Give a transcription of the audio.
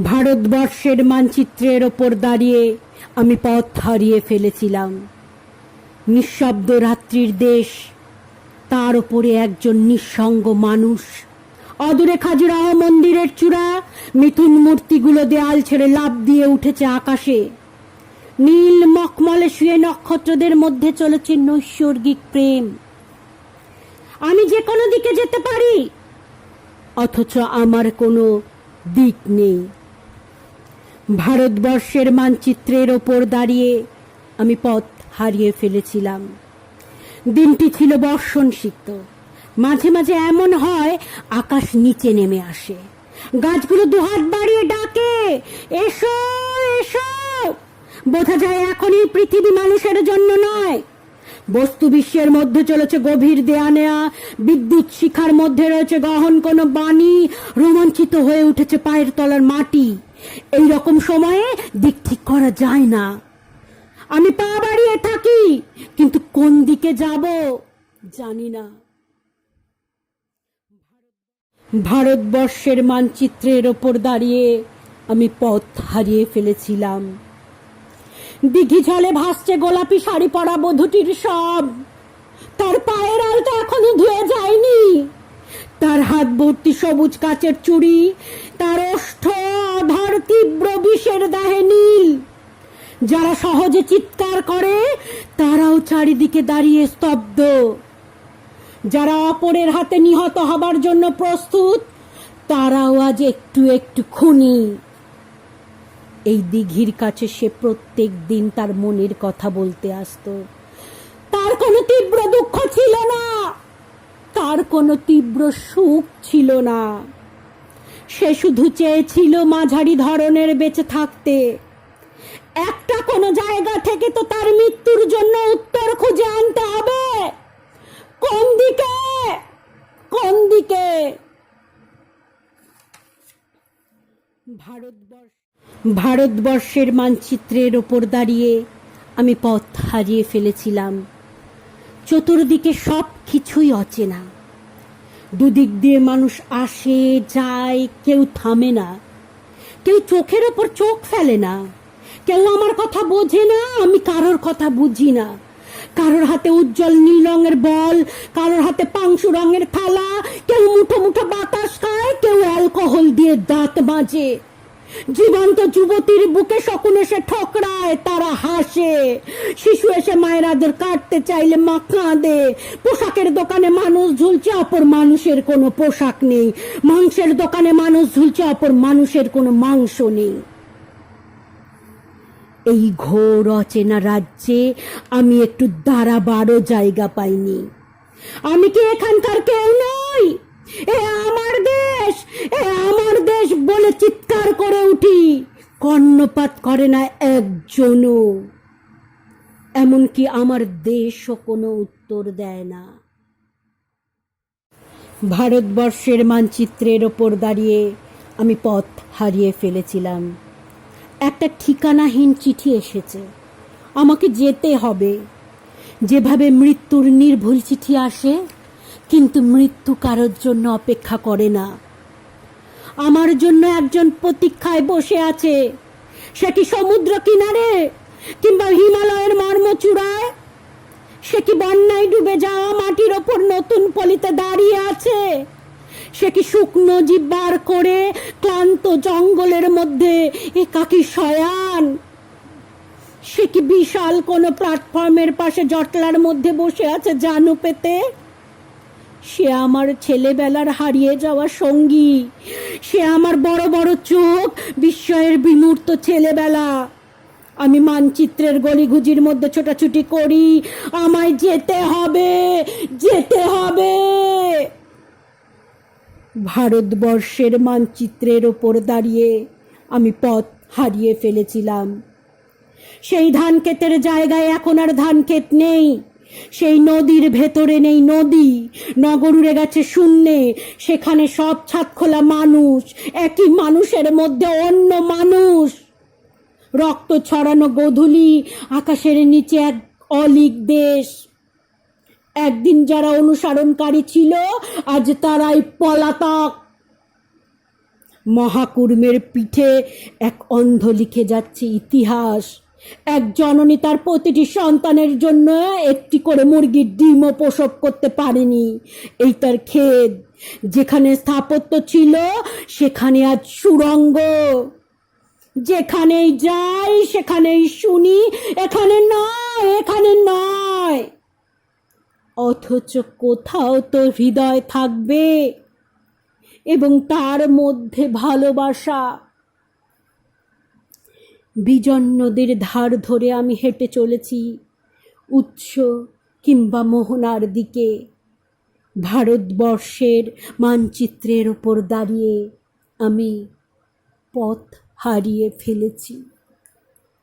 ভারতবর্ষের মানচিত্রের ওপর দাঁড়িয়ে আমি পথ হারিয়ে ফেলেছিলাম। নিঃশব্দ রাত্রির দেশ, তার ওপরে একজন নিঃসঙ্গ মানুষ। অদূরে খাজুরাহ মন্দিরের চূড়া, মিথুন মূর্তিগুলো দেয়াল ছেড়ে লাফ দিয়ে উঠেছে আকাশে। নীল মখমলে শুয়ে নক্ষত্রদের মধ্যে চলেছে নৈসর্গিক প্রেম। আমি যে কোনো দিকে যেতে পারি, অথচ আমার কোনো দিক নেই। ভারতবর্ষের মানচিত্রের ওপর দাঁড়িয়ে আমি পথ হারিয়ে ফেলেছিলাম। দিনটি ছিল বর্ষণসিক্ত। মাঝে মাঝে এমন হয় আকাশ নিচে নেমে আসে, গাছগুলো দুহাত বাড়িয়ে ডাকে, এসো এসো। বোঝা যায় এখনই পৃথিবী মানুষের জন্য নয়। বস্তু বিশ্বের মধ্যে চলেছে গভীর দেয়া নেয়া, বিদ্যুৎ শিখার মধ্যে রয়েছে গহন কোনো বাণী। রোমাঞ্চিত হয়ে উঠেছে পায়ের তলার মাটি। এই রকম সময়ে দিক ঠিক করা যায় না। আমি পা বাড়িয়ে থাকি, কিন্তু কোন দিকে যাব জানি না। ভারতবর্ষের মানচিত্রের ওপর দাঁড়িয়ে আমি পথ হারিয়ে ফেলেছিলাম। দিঘি জলে ভাসছে গোলাপি শাড়ি পরা বধূটির সব। তার পায়ের আলতা এখনো ধুয়ে যায়নি। তার হাত ভর্তি সবুজ কাচের চুড়ি, তার ওষ্ঠ আধার তীব্র বিষের দাহে নীল। যারা সহজে চিৎকার করে তারাও চারিদিকে দাঁড়িয়ে স্তব্ধ। যারা অপরের হাতে নিহত হবার জন্য প্রস্তুত, তারাও আজ একটু একটু খুনি। এই দিঘির কাছে সে প্রত্যেক দিন তার মনের কথা বলতে আসতো। তার কোনো তীব্র দুঃখ ছিল না, তার কোনো তীব্র সুখ ছিল না। সে শুধু চেয়েছিল মাঝারি ধরনের বেঁচে থাকতে। একটা কোনো জায়গা থেকে তো তার মৃত্যুর জন্য উত্তর খুঁজে আনতে হবে। কোন দিকে, কোন দিকে? ভারতবর্ষের মানচিত্রের ওপর দাঁড়িয়ে আমি পথ হারিয়ে ফেলেছিলাম। চতুর্দিকে সব কিছুই অচেনা। দুদিক দিয়ে মানুষ আসে যায়, কেউ থামে না, কেউ চোখের ওপর চোখ ফেলে না, কেউ আমার কথা বোঝে না, আমি কারোর কথা বুঝি না। কারোর হাতে উজ্জ্বল নীল রঙের বল, কারোর হাতে পাংশু রঙের থালা। কেউ মুঠো মুঠো বাতাস খায়, কেউ অ্যালকোহল দিয়ে দাঁত মাজে। জীবন্ত যুবতীর বুকে শকুন এসে ঠকরায়, তারা হাসে। শিশু এসে মায়ের আদর কাটতে চাইলে মা কাঁদে। পোশাকের দোকানে মানুষ ঝুলছে, অপর মানুষের কোনো পোশাক নেই। মাংসের দোকানে মানুষ ঝুলছে, অপর মানুষের কোনো মাংস নেই। এই ঘোর অচেনা রাজ্যে আমি একটু দাঁড়াবারও জায়গা পাইনি। আমি কি এখানকার কেউ নই? এ আমার দেশ, এ আমার দেশ বলে চিৎকার করে উঠি। কর্ণপাত করে না একজনও। এমনকি আমার দেশও কোনো উত্তর দেয় না। ভারতবর্ষের মানচিত্রের ওপর দাঁড়িয়ে আমি পথ হারিয়ে ফেলেছিলাম। একটা ঠিকানাহীন চিঠি এসেছে। আমাকে যেতে হবে। যেভাবে মৃত্যুর নির্ভুল চিঠি আসে, কিন্তু মৃত্যু কারোর জন্য অপেক্ষা করে না। আমার জন্য একজন প্রতীক্ষায় বসে আছে। সে কি সমুদ্র কিনারে, কিংবা হিমালয়ের মর্মচূড়ায়? সে কি বন্যায় ডুবে যাওয়া মাটির ওপর নতুন পলিতে দাঁড়িয়ে আছে? সে কি শুকনো জীব বার করে ক্লান্ত জঙ্গলের মধ্যে একাকী শয়ান? সে কি বিশাল কোনো প্ল্যাটফর্মের পাশে জটলার মধ্যে বসে আছে জানু পেতে? সে আমার ছেলেবেলার হারিয়ে যাওয়া সঙ্গী। সে আমার বড় বড় চোখ, বিস্ময়ের বিমূর্ত ছেলেবেলা। আমি মানচিত্রের গলিগুজির মধ্যে ছোটাছুটি করি। আমায় যেতে হবে, যেতে হবে। ভারতবর্ষের মানচিত্রের ওপর দাঁড়িয়ে আমি পথ হারিয়ে ফেলেছিলাম। সেই ধান ক্ষেতের জায়গায় এখন আর ধান ক্ষেত নেই। সেই নদীর ভেতরে নেই নদী। নগর উড়ে গেছে শূন্যে। সেখানে সব ছাদখোলা মানুষ, একই মানুষের মধ্যে অন্য মানুষ। রক্ত ছড়ানো গোধূলি, আকাশের নিচে এক অলিক দেশ। একদিন যারা অনুসরণকারী ছিল, আজ তারাই পলাতক। মহাকুর্মের পিঠে এক অন্ধ লিখে যাচ্ছে ইতিহাস। এক জননী তার প্রতিটি সন্তানের জন্য একটি করে মুরগির ডিমও প্রসব করতে পারেনি। এই তার খেদ। যেখানে স্থাপত্য ছিল সেখানে আজ সুড়ঙ্গ। যেখানেই যাই সেখানেই শুনি এখানে নয়, এখানে নয়। অথচ কোথাও তো হৃদয় থাকবে এবং তার মধ্যে ভালোবাসা। বিজন নদীর ধার ধরে আমি হেঁটে চলেছি উৎস কিংবা মোহনার দিকে। ভারতবর্ষের মানচিত্রের ওপর দাঁড়িয়ে আমি পথ হারিয়ে ফেলেছি।